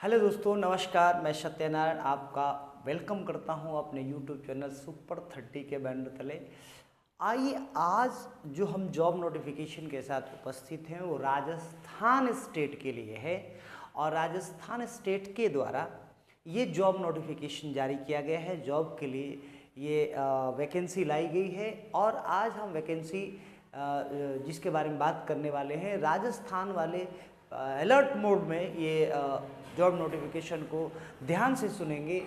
Hello दोस्तों, नमस्कार। मैं सत्यनारायण आपका वेलकम करता हूं अपने यूट्यूब चैनल सुपर 30 के बैनर तले। आइए, आज जो हम जॉब नोटिफिकेशन के साथ उपस्थित हैं वो राजस्थान स्टेट के लिए है और राजस्थान स्टेट के द्वारा ये जॉब नोटिफिकेशन जारी किया गया है। जॉब के लिए ये वैकेंसी लाई गई है और आज हम वैकेंसी जिसके बारे में बात करने वाले हैं, राजस्थान वाले अलर्ट मोड में ये जॉब नोटिफिकेशन को ध्यान से सुनेंगे,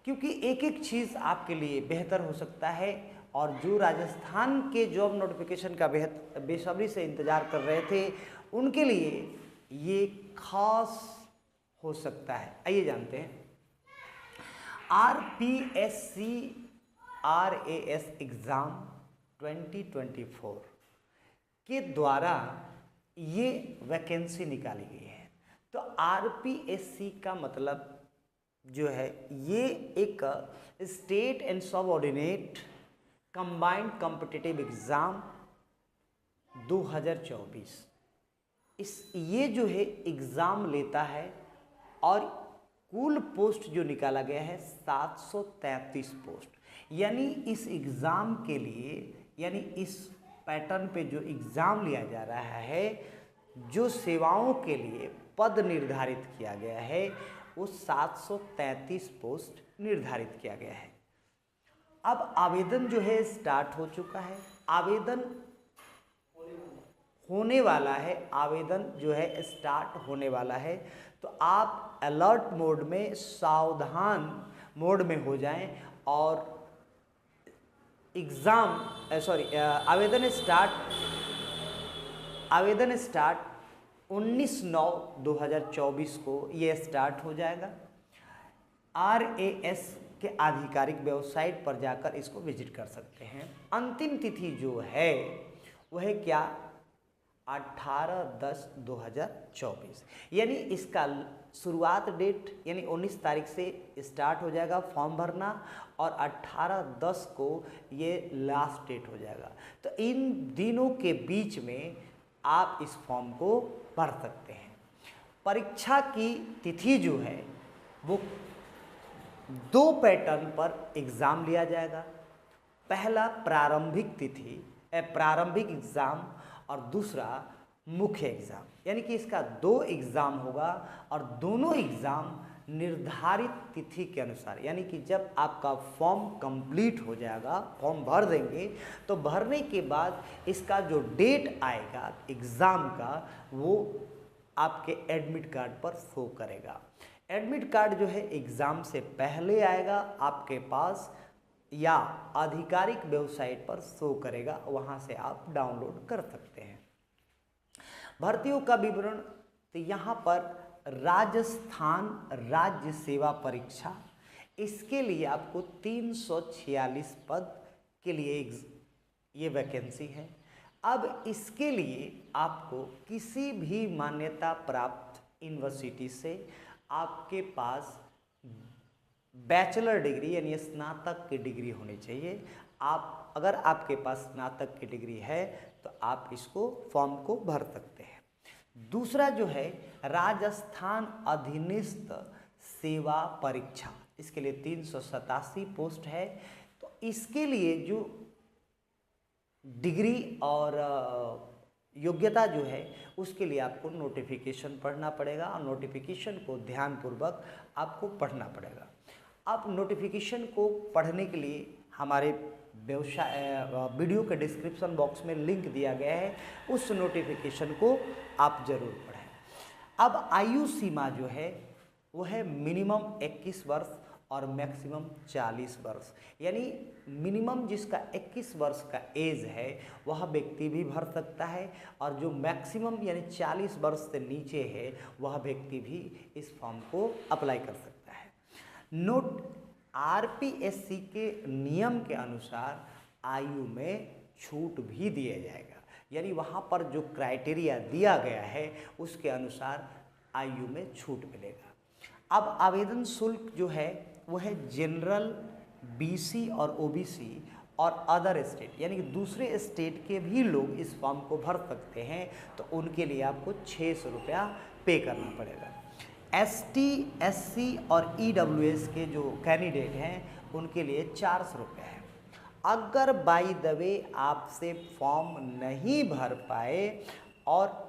क्योंकि एक एक चीज़ आपके लिए बेहतर हो सकता है। और जो राजस्थान के जॉब नोटिफिकेशन का बेसब्री से इंतज़ार कर रहे थे, उनके लिए ये खास हो सकता है। आइए जानते हैं। RPSC RAS एग्ज़ाम 2024 के द्वारा ये वैकेंसी निकाली गई है। तो RPSC का मतलब जो है ये एक state and subordinate combined competitive exam 2024 ये जो है एग्ज़ाम लेता है और कुल पोस्ट जो निकाला गया है 733 पोस्ट। यानी इस एग्ज़ाम के लिए, यानी इस पैटर्न पे जो एग्ज़ाम लिया जा रहा है, जो सेवाओं के लिए पद निर्धारित किया गया है वो 733 पोस्ट निर्धारित किया गया है। अब आवेदन जो है स्टार्ट हो चुका है, आवेदन होने वाला है, आवेदन जो है स्टार्ट होने वाला है। तो आप अलर्ट मोड में, सावधान मोड में हो जाएं और आवेदन स्टार्ट 19/9/2024 को ये स्टार्ट हो जाएगा। RAS के आधिकारिक वेबसाइट पर जाकर इसको विजिट कर सकते हैं। अंतिम तिथि जो है वह है क्या, 18/10/2024। यानी इसका शुरुआत डेट यानी 19 तारीख से स्टार्ट हो जाएगा फॉर्म भरना और 18/10 को ये लास्ट डेट हो जाएगा। तो इन दिनों के बीच में आप इस फॉर्म को भर सकते हैं। परीक्षा की तिथि जो है वो 2 पैटर्न पर एग्ज़ाम लिया जाएगा। पहला प्रारंभिक एग्ज़ाम और दूसरा मुख्य एग्ज़ाम। यानी कि इसका 2 एग्ज़ाम होगा और दोनों एग्ज़ाम निर्धारित तिथि के अनुसार, यानी कि जब आपका फॉर्म कंप्लीट हो जाएगा, फॉर्म भर देंगे, तो भरने के बाद इसका जो डेट आएगा एग्ज़ाम का वो आपके एडमिट कार्ड पर शो करेगा। एडमिट कार्ड जो है एग्ज़ाम से पहले आएगा आपके पास या आधिकारिक वेबसाइट पर शो करेगा, वहाँ से आप डाउनलोड कर सकते हैं। भर्तियों का विवरण, तो यहाँ पर राजस्थान राज्य सेवा परीक्षा, इसके लिए आपको 346 पद के लिए ये वैकेंसी है। अब इसके लिए आपको किसी भी मान्यता प्राप्त यूनिवर्सिटी से आपके पास बैचलर डिग्री यानी स्नातक की डिग्री होनी चाहिए। अगर आपके पास स्नातक की डिग्री है तो आप इसको फॉर्म को भर सकते हैं। दूसरा जो है राजस्थान अधीनस्थ सेवा परीक्षा, इसके लिए 387 पोस्ट है। तो इसके लिए जो डिग्री और योग्यता जो है उसके लिए आपको नोटिफिकेशन पढ़ना पड़ेगा और नोटिफिकेशन को ध्यानपूर्वक आपको पढ़ना पड़ेगा। आप नोटिफिकेशन को पढ़ने के लिए हमारे वीडियो के डिस्क्रिप्शन बॉक्स में लिंक दिया गया है, उस नोटिफिकेशन को आप ज़रूर पढ़ें। अब आयु सीमा जो है वो है मिनिमम 21 वर्ष और मैक्सिमम 40 वर्ष। यानी मिनिमम जिसका 21 वर्ष का एज है वह व्यक्ति भी भर सकता है और जो मैक्सिमम यानी 40 वर्ष से नीचे है वह व्यक्ति भी इस फॉर्म को अप्लाई कर सकता है। नोट, RPSC के नियम के अनुसार आयु में छूट भी दिया जाएगा। यानी वहाँ पर जो क्राइटेरिया दिया गया है उसके अनुसार आयु में छूट मिलेगा। अब आवेदन शुल्क जो है वो है जनरल, BC और OBC और अदर स्टेट, यानी कि दूसरे स्टेट के भी लोग इस फॉर्म को भर सकते हैं। तो उनके लिए आपको 600 रुपया पे करना पड़ेगा। ST SC और EWS के जो कैंडिडेट हैं उनके लिए 400 रुपये है। अगर बाय द वे आपसे फॉर्म नहीं भर पाए और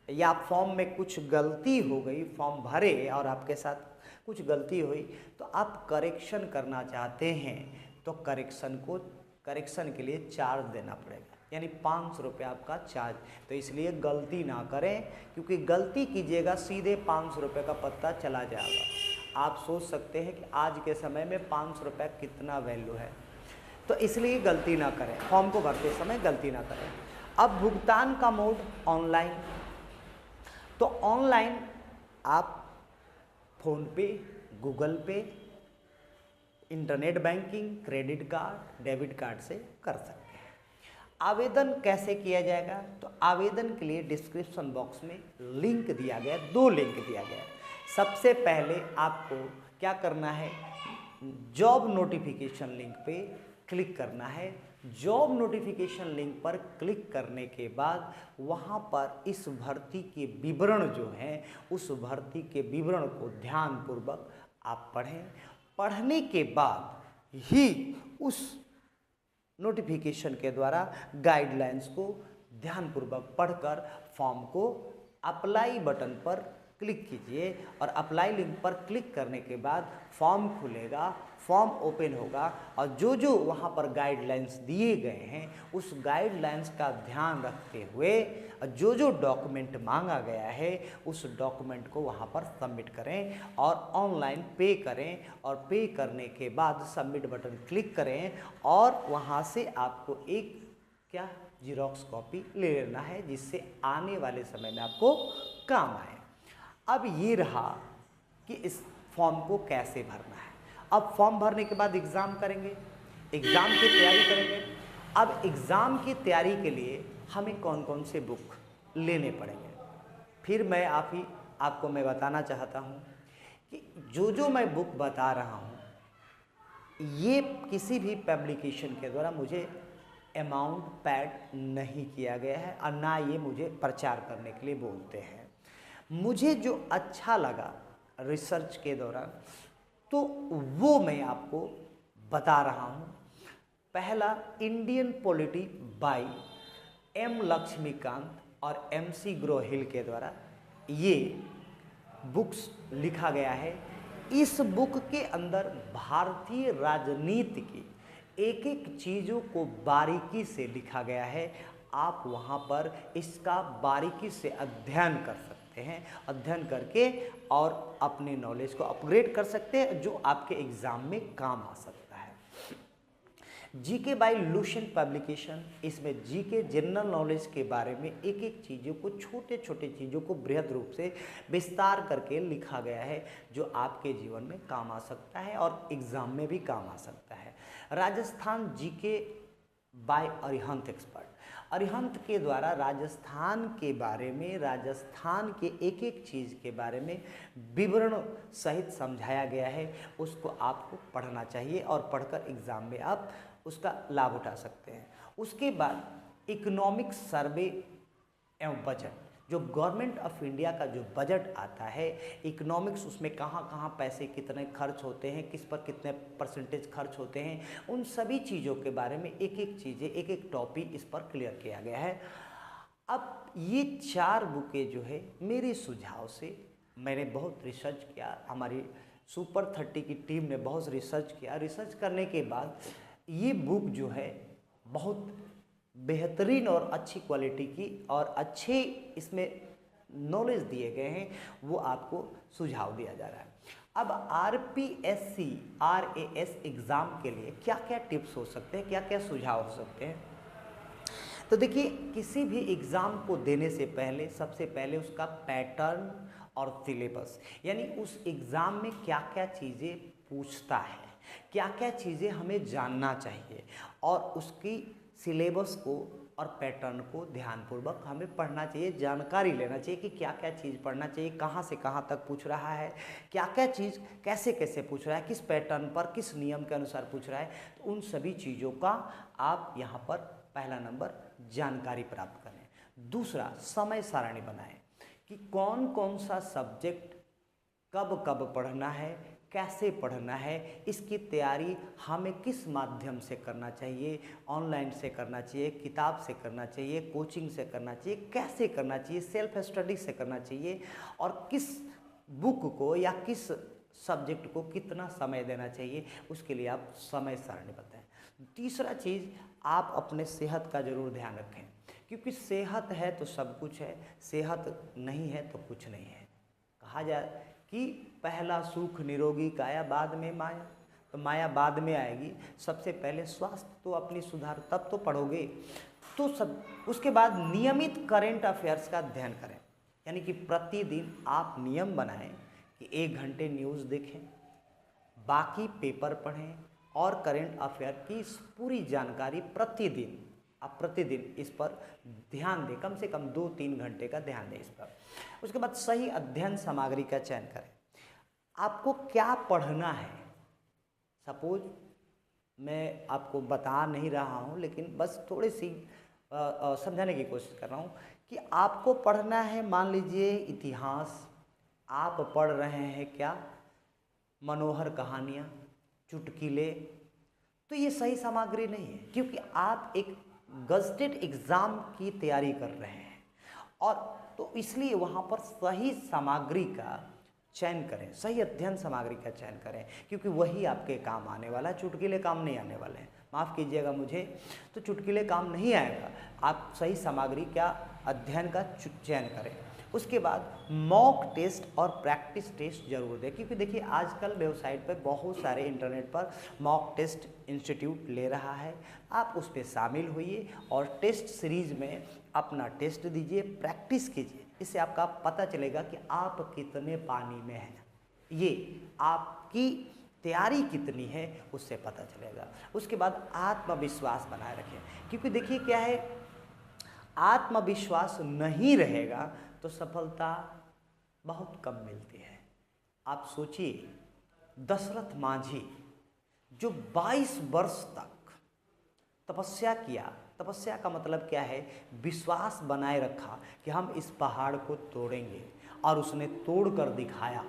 या फॉर्म में कुछ गलती हो गई, फॉर्म भरे और आपके साथ कुछ गलती हुई तो आप करेक्शन करना चाहते हैं तो करेक्शन के लिए चार्ज देना पड़ेगा, यानी 500 रुपये आपका चार्ज। तो इसलिए गलती ना करें, क्योंकि गलती कीजिएगा सीधे 500 रुपये का पत्ता चला जाएगा। आप सोच सकते हैं कि आज के समय में 500 रुपये कितना वैल्यू है, तो इसलिए गलती ना करें, फॉर्म को भरते समय गलती ना करें। अब भुगतान का मोड ऑनलाइन, तो ऑनलाइन आप फ़ोन पे, गूगल पे, internet banking, credit card, debit card से कर सकते हैं। आवेदन कैसे किया जाएगा, तो आवेदन के लिए डिस्क्रिप्शन बॉक्स में लिंक दिया गया, 2 लिंक दिया गया है। सबसे पहले आपको क्या करना है, जॉब नोटिफिकेशन लिंक पे क्लिक करना है। जॉब नोटिफिकेशन लिंक पर क्लिक करने के बाद वहाँ पर इस भर्ती के विवरण जो हैं, उस भर्ती के विवरण को ध्यानपूर्वक आप पढ़ें। पढ़ने के बाद ही उस नोटिफिकेशन के द्वारा गाइडलाइंस को ध्यानपूर्वक पढ़कर फॉर्म को अप्लाई बटन पर क्लिक कीजिए और अप्लाई लिंक पर क्लिक करने के बाद फॉर्म खुलेगा, फॉर्म ओपन होगा और जो जो वहाँ पर गाइडलाइंस दिए गए हैं उस गाइडलाइंस का ध्यान रखते हुए जो जो डॉक्यूमेंट मांगा गया है उस डॉक्यूमेंट को वहाँ पर सबमिट करें और ऑनलाइन पे करें और पे करने के बाद सबमिट बटन क्लिक करें और वहाँ से आपको एक जीरोक्स कॉपी ले लेना है, जिससे आने वाले समय में आपको काम आए। अब ये रहा कि इस फॉर्म को कैसे भरना है। अब फॉर्म भरने के बाद एग्ज़ाम करेंगे, एग्ज़ाम की तैयारी करेंगे। अब एग्ज़ाम की तैयारी के लिए हमें कौन कौन से बुक लेने पड़ेंगे, फिर मैं आपको मैं बताना चाहता हूँ कि जो जो मैं बुक बता रहा हूँ ये किसी भी पब्लिकेशन के द्वारा मुझे अमाउंट पैड नहीं किया गया है और ना ये मुझे प्रचार करने के लिए बोलते हैं। मुझे जो अच्छा लगा रिसर्च के दौरान तो वो मैं आपको बता रहा हूँ। पहला, Indian polity by M Laxmikanth और MC ग्रोहिल के द्वारा ये बुक्स लिखा गया है। इस बुक के अंदर भारतीय राजनीति की एक एक चीज़ों को बारीकी से लिखा गया है। आप वहाँ पर इसका बारीकी से अध्ययन कर सकते हैं, अध्ययन करके और अपने नॉलेज को अपग्रेड कर सकते हैं, जो आपके एग्ज़ाम में काम आ सकता है। जीके बाय लुसेंट पब्लिकेशन, इसमें जीके जनरल नॉलेज के बारे में एक एक चीज़ों को, छोटे छोटे चीज़ों को बृहद रूप से विस्तार करके लिखा गया है, जो आपके जीवन में काम आ सकता है और एग्ज़ाम में भी काम आ सकता है। Rajasthan GK by Arihant expert, Arihant के द्वारा राजस्थान के बारे में, राजस्थान के एक एक चीज़ के बारे में विवरण सहित समझाया गया है। उसको आपको पढ़ना चाहिए और पढ़कर एग्ज़ाम में आप उसका लाभ उठा सकते हैं। उसके बाद इकोनॉमिक सर्वे एवं बजट, जो गवर्नमेंट ऑफ इंडिया का जो बजट आता है इकोनॉमिक्स, उसमें कहाँ कहाँ पैसे कितने खर्च होते हैं, किस पर कितने परसेंटेज खर्च होते हैं, उन सभी चीज़ों के बारे में एक एक चीज़ें, एक एक टॉपिक इस पर क्लियर किया गया है। अब ये 4 बुकें जो है मेरे सुझाव से, मैंने बहुत रिसर्च किया, हमारी सुपर 30 की टीम ने बहुत रिसर्च किया। रिसर्च करने के बाद ये बुक जो है बहुत बेहतरीन और अच्छी क्वालिटी की और अच्छे इसमें नॉलेज दिए गए हैं, वो आपको सुझाव दिया जा रहा है। अब RPSC RAS एग्ज़ाम के लिए क्या क्या टिप्स हो सकते हैं, क्या क्या सुझाव हो सकते हैं। तो देखिए, किसी भी एग्ज़ाम को देने से पहले सबसे पहले उसका पैटर्न और सिलेबस, यानी उस एग्ज़ाम में क्या क्या चीज़ें पूछता है, क्या क्या चीज़ें हमें जानना चाहिए और उसकी सिलेबस को और पैटर्न को ध्यानपूर्वक हमें पढ़ना चाहिए, जानकारी लेना चाहिए कि क्या क्या चीज़ पढ़ना चाहिए, कहाँ से कहाँ तक पूछ रहा है, क्या क्या चीज़ कैसे कैसे पूछ रहा है, किस पैटर्न पर, किस नियम के अनुसार पूछ रहा है। तो उन सभी चीज़ों का आप यहाँ पर पहला नंबर जानकारी प्राप्त करें। दूसरा, समय सारणी बनाएं कि कौन कौन सा सब्जेक्ट कब कब पढ़ना है, कैसे पढ़ना है, इसकी तैयारी हमें किस माध्यम से करना चाहिए, ऑनलाइन से करना चाहिए, किताब से करना चाहिए, कोचिंग से करना चाहिए, कैसे करना चाहिए, सेल्फ स्टडी से करना चाहिए, और किस बुक को या किस सब्जेक्ट को कितना समय देना चाहिए, उसके लिए आप समय सारणी बताएं। तीसरा चीज़, आप अपने सेहत का ज़रूर ध्यान रखें, क्योंकि सेहत है तो सब कुछ है, सेहत नहीं है तो कुछ नहीं है। कहा जाए कि पहला सुख निरोगी काया बाद में माया, तो माया बाद में आएगी, सबसे पहले स्वास्थ्य तो अपनी सुधार, तब तो पढ़ोगे। तो सब उसके बाद नियमित करेंट अफेयर्स का अध्ययन करें, यानी कि प्रतिदिन आप नियम बनाएं कि 1 घंटे न्यूज़ देखें, बाकी पेपर पढ़ें और करेंट अफेयर की पूरी जानकारी प्रतिदिन, आप प्रतिदिन इस पर ध्यान दें, कम से कम 2-3 घंटे का ध्यान दें इस पर। उसके बाद सही अध्ययन सामग्री का चयन करें। आपको क्या पढ़ना है, सपोज मैं आपको बता नहीं रहा हूँ, लेकिन बस थोड़ी सी समझाने की कोशिश कर रहा हूँ कि आपको पढ़ना है, मान लीजिए इतिहास, आप पढ़ रहे हैं क्या, मनोहर कहानियाँ, चुटकुले, तो ये सही सामग्री नहीं है, क्योंकि आप एक गजटेड एग्ज़ाम की तैयारी कर रहे हैं, और तो इसलिए वहाँ पर सही सामग्री का चयन करें, सही अध्ययन सामग्री का चयन करें, क्योंकि वही आपके काम आने वाला है, चुटकुले काम नहीं आने वाले हैं। माफ़ कीजिएगा मुझे, तो चुटकुले काम नहीं आएगा, आप सही सामग्री का अध्ययन का चयन करें। उसके बाद मॉक टेस्ट और प्रैक्टिस टेस्ट जरूर दें, क्योंकि देखिए आजकल वेबसाइट पर बहुत सारे इंटरनेट पर मॉक टेस्ट इंस्टीट्यूट ले रहा है, आप उस पर शामिल होइए और टेस्ट सीरीज में अपना टेस्ट दीजिए, प्रैक्टिस कीजिए, इससे आपका पता चलेगा कि आप कितने पानी में हैं, ये आपकी तैयारी कितनी है उससे पता चलेगा। उसके बाद आत्मविश्वास बनाए रखें, क्योंकि देखिए क्या है, आत्मविश्वास नहीं रहेगा तो सफलता बहुत कम मिलती है। आप सोचिए, दशरथ मांझी जो 22 वर्ष तक तपस्या किया, तपस्या का मतलब क्या है, विश्वास बनाए रखा कि हम इस पहाड़ को तोड़ेंगे, और उसने तोड़ कर दिखाया।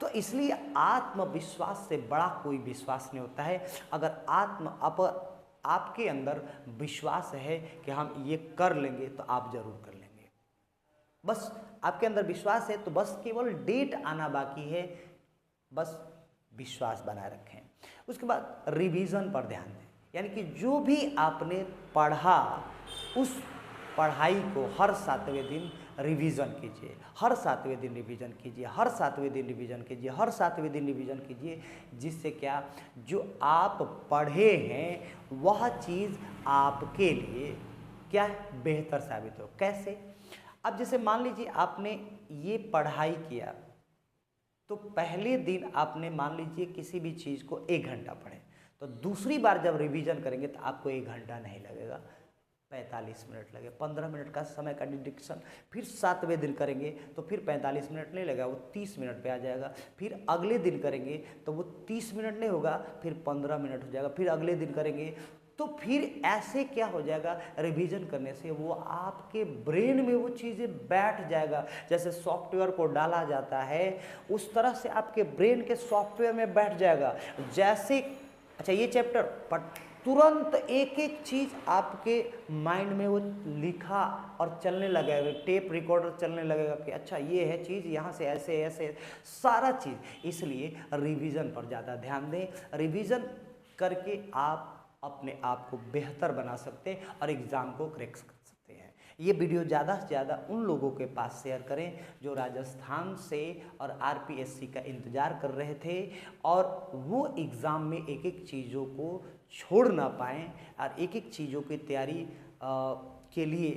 तो इसलिए आत्मविश्वास से बड़ा कोई विश्वास नहीं होता है। अगर आपके अंदर विश्वास है कि हम ये कर लेंगे, तो आप जरूर कर लेंगे। बस आपके अंदर विश्वास है तो बस केवल डेट आना बाकी है, बस विश्वास बनाए रखें। उसके बाद रिवीजन पर ध्यान दें, यानी कि जो भी आपने पढ़ा उस पढ़ाई को हर 7वें दिन रिवीजन कीजिए, हर 7वें दिन रिवीजन कीजिए, हर 7वें दिन रिवीजन कीजिए, हर 7वें दिन रिवीजन कीजिए, जिससे क्या, जो आप पढ़े हैं वह चीज़ आपके लिए क्या है, बेहतर साबित हो। कैसे? अब जैसे मान लीजिए आपने ये पढ़ाई किया, तो पहले दिन आपने मान लीजिए किसी भी चीज़ को 1 घंटा पढ़े, तो दूसरी बार जब रिवीजन करेंगे तो आपको 1 घंटा नहीं लगेगा, 45 मिनट लगे, 15 मिनट का समय का डिडक्शन। फिर 7वें दिन करेंगे तो फिर 45 मिनट नहीं लगेगा, वो 30 मिनट पे आ जाएगा। फिर अगले दिन करेंगे तो वो 30 मिनट नहीं होगा, फिर 15 मिनट हो जाएगा। फिर अगले दिन करेंगे तो फिर ऐसे क्या हो जाएगा, रिवीजन करने से वो आपके ब्रेन में वो चीज़ें बैठ जाएगा। जैसे सॉफ्टवेयर को डाला जाता है उस तरह से आपके ब्रेन के सॉफ्टवेयर में बैठ जाएगा। जैसे अच्छा ये चैप्टर पर तुरंत एक एक चीज़ आपके माइंड में वो लिखा और चलने लगेगा, टेप रिकॉर्डर चलने लगेगा कि अच्छा ये है चीज़, यहाँ से ऐसे ऐसे सारा चीज़। इसलिए रिवीजन पर ज़्यादा ध्यान दें, रिवीजन करके आप अपने आप को बेहतर बना सकते हैं और एग्ज़ाम को क्रैक कर सकते हैं। ये वीडियो ज़्यादा से ज़्यादा उन लोगों के पास शेयर करें जो राजस्थान से और आरपीएससी का इंतज़ार कर रहे थे और वो एग्ज़ाम में एक एक चीज़ों को छोड़ ना पाएँ और एक एक चीज़ों की तैयारी के लिए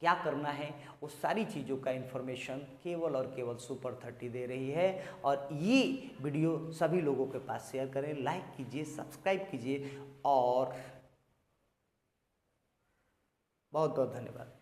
क्या करना है उस सारी चीज़ों का इन्फॉर्मेशन केवल और केवल सुपर 30 दे रही है। और ये वीडियो सभी लोगों के पास शेयर करें, लाइक कीजिए, सब्सक्राइब कीजिए और बहुत बहुत धन्यवाद।